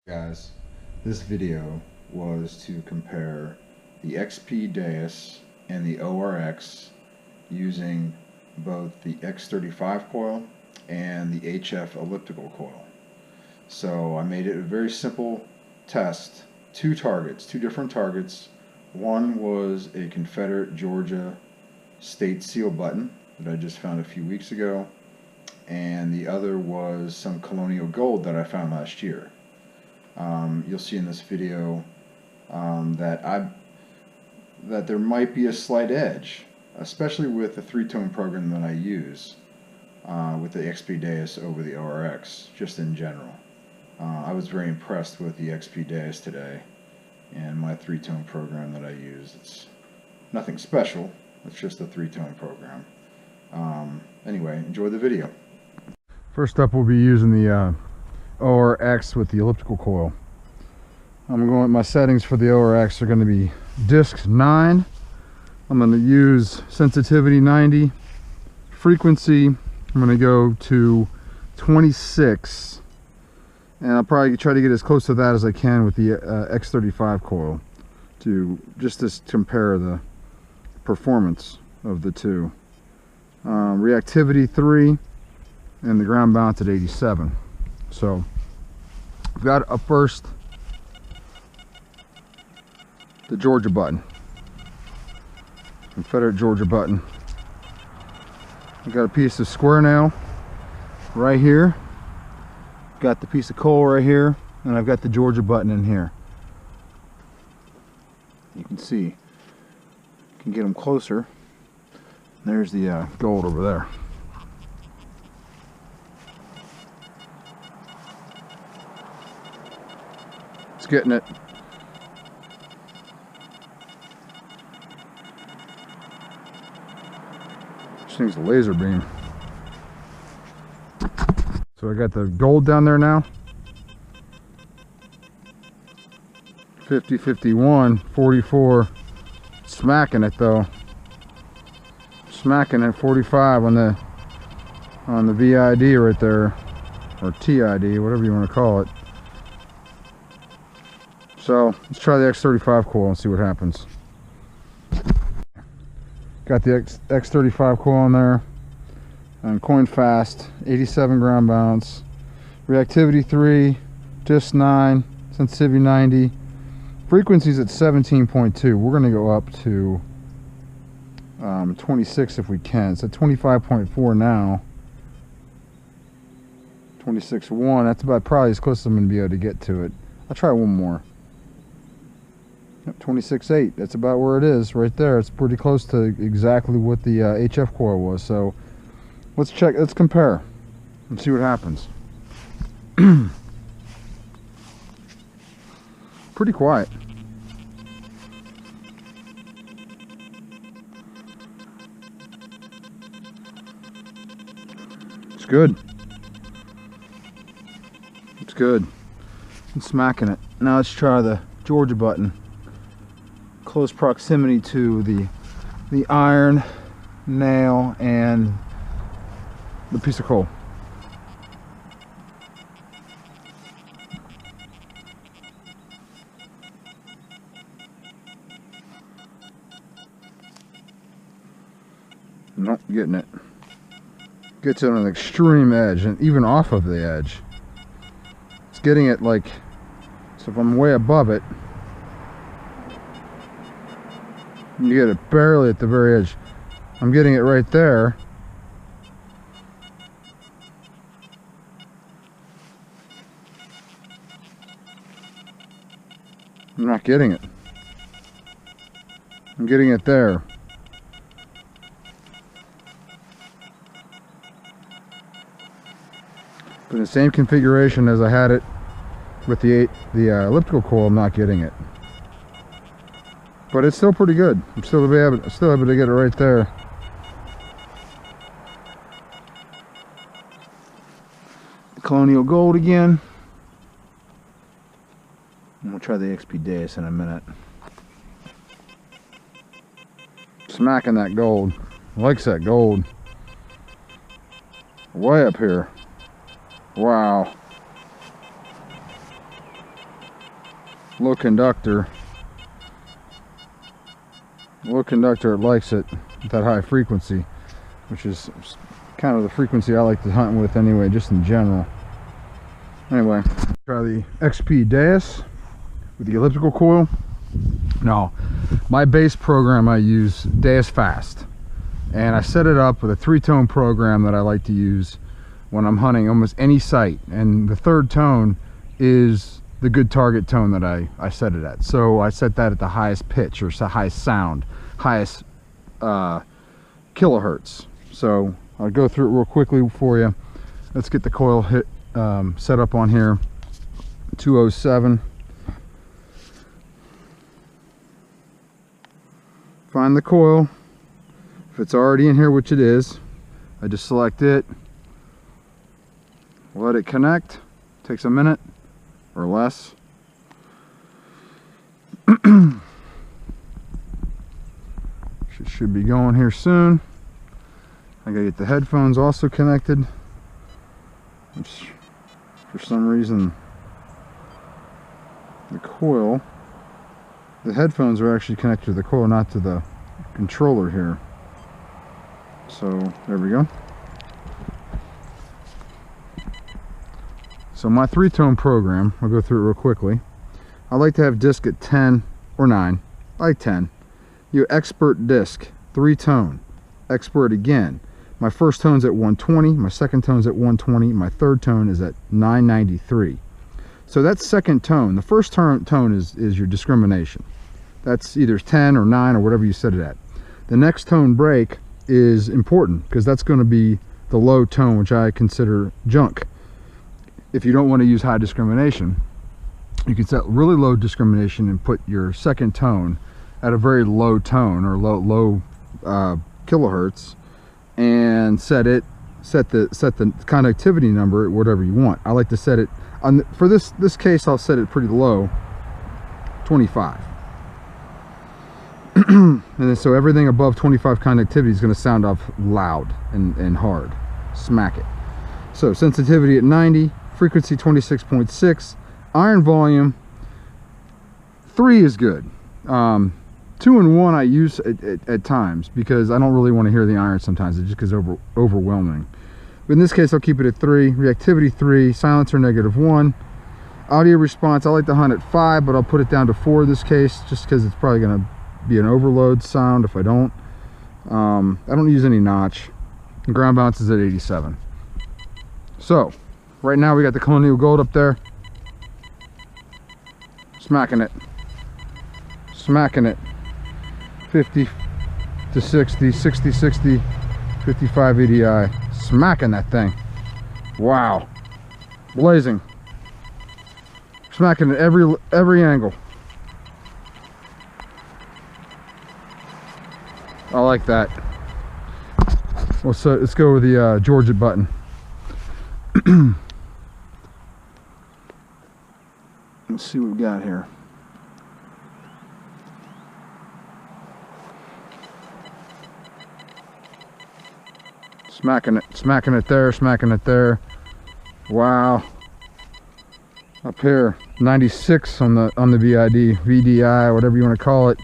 Guys, this video was to compare the XP Deus and the ORX using both the X35 coil and the HF elliptical coil. So I made it a very simple test. Two different targets. One was a Confederate GA State Seal button that I just found a few weeks ago, and the other was some Colonial gold that I found last year. You'll see in this video that there might be a slight edge, especially with the three-tone program that I use with the XP Deus over the ORX, just in general. I was very impressed with the XP Deus today and my three-tone program that I use. It's nothing special, it's just a three-tone program. Anyway, enjoy the video. First up, we'll be using the ORX with the elliptical coil. I'm going with my settings for the ORX are going to be disc 9. I'm going to use sensitivity 90, frequency I'm going to go to 26, and I'll probably try to get as close to that as I can with the X35 coil to compare the performance of the two. Reactivity 3 and the ground balance at 87. So I've got up first the Georgia button, Confederate Georgia button. I've got a piece of square nail right here, got the piece of coal right here, and I've got the Georgia button in here. You can see, you can get them closer. There's the gold over there. It's getting it. This thing's a laser beam. So I got the gold down there now. 50, 51, 44. Smacking it though. Smacking at 45 on the VID right there, or TID, whatever you want to call it. So let's try the X35 coil and see what happens. Got the X35 coil in there, and coin fast, 87 ground balance, reactivity 3, disc 9, sensitivity 90, frequency's at 17.2. We're going to go up to 26 if we can. It's at 25.4 now. 26.1. That's about probably as close as I'm going to be able to get to it. I'll try one more. Yep, 26.8. That's about where it is right there. It's pretty close to exactly what the HF coil was. So let's check. Let's compare and see what happens. Pretty quiet. It's good. It's good. I'm smacking it. Now let's try the Georgia button. Close proximity to the iron, nail, and the piece of coal. Not getting it. Gets it on an extreme edge, and even off of the edge. It's getting it like, so if I'm way above it, you get it barely at the very edge. I'm getting it right there. I'm not getting it. I'm getting it there. But in the same configuration as I had it with the elliptical coil, I'm not getting it. But it's still pretty good. I'm still able to get it right there. Colonial gold again. And we'll try the XP Deus in a minute. Smacking that gold. Likes that gold. Way up here. Wow. low conductor. Low conductor, it likes it at that high frequency, which is kind of the frequency I like to hunt with anyway, just in general. Anyway, try the XP Deus with the elliptical coil. Now, my base program I use Deus Fast, and I set it up with a 3-tone program that I like to use when I'm hunting almost any site, and the 3rd tone is the good target tone that I set it at. So I set that at the highest pitch, or highest sound, highest kilohertz. So I'll go through it real quickly for you. Let's get the coil set up on here. 207. Find the coil. If it's already in here, which it is, I just select it, let it connect. Takes a minute or less. Should be going here soon. I gotta get the headphones also connected, which for some reason the headphones are actually connected to the coil, not to the controller here. So there we go. So my 3-tone program, I'll go through it real quickly. I like to have disc at 10 or 9. I like 10. You expert disc, 3-tone, expert again. My first tone's at 120, my second tone's at 120, my third tone is at 993. So that's second tone. The first tone is your discrimination. That's either 10 or 9 or whatever you set it at. The next tone break is important because that's going to be the low tone, which I consider junk. If you don't want to use high discrimination, you can set really low discrimination and put your second tone at a very low tone, or low kilohertz, and set the conductivity number at whatever you want. I like to set it on for this case. I'll set it pretty low, 25. And then so everything above 25 conductivity is going to sound off loud and hard. Smack it. So sensitivity at 90, frequency 26.6, iron volume 3 is good. 2 and 1 I use at times because I don't really want to hear the iron sometimes. It just gets overwhelming. But in this case, I'll keep it at 3. Reactivity 3, silencer -1. Audio response, I like to hunt at 5, but I'll put it down to 4 in this case, just because it's probably going to be an overload sound if I don't. I don't use any notch. And ground balance is at 87. So, right now we got the Colonial Gold up there. Smacking it. Smacking it. 50 to 60, 60, 60, 55 EDI. Smacking that thing. Wow. Blazing. Smacking it every angle. I like that. Well, so let's go with the Georgia button. Let's see what we've got here. Smacking it there, smacking it there. Wow. Up here, 96 on the VDI, whatever you want to call it.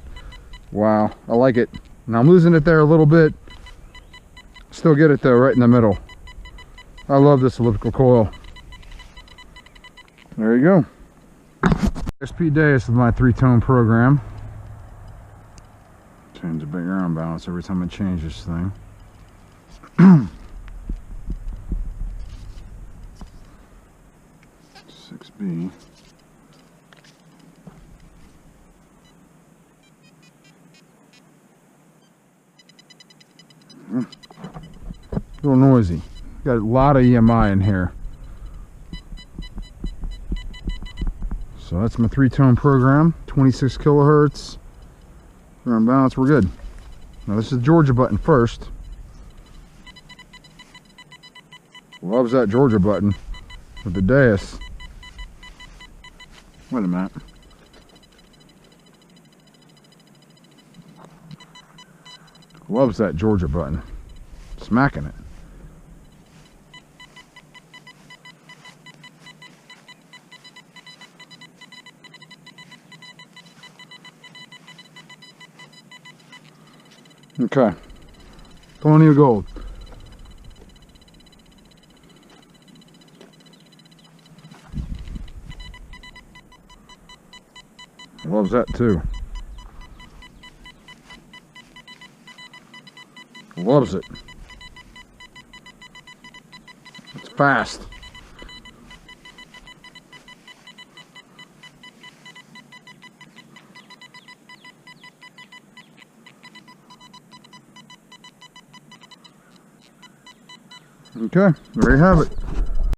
Wow, I like it. Now I'm losing it there a little bit. Still get it though, right in the middle. I love this elliptical coil. There you go. XP Deus with my 3-tone program. Change the big ground balance every time I change this thing. 6B. A little noisy. Got a lot of EMI in here. So that's my 3-tone program. 26 kilohertz. Ground balance, we're good. Now this is the Georgia button first. Loves that Georgia button with the Deus. Wait a minute. Loves that Georgia button. Smacking it. Okay. Colonial gold. Loves that too. Loves it. It's fast. Okay, there you have it.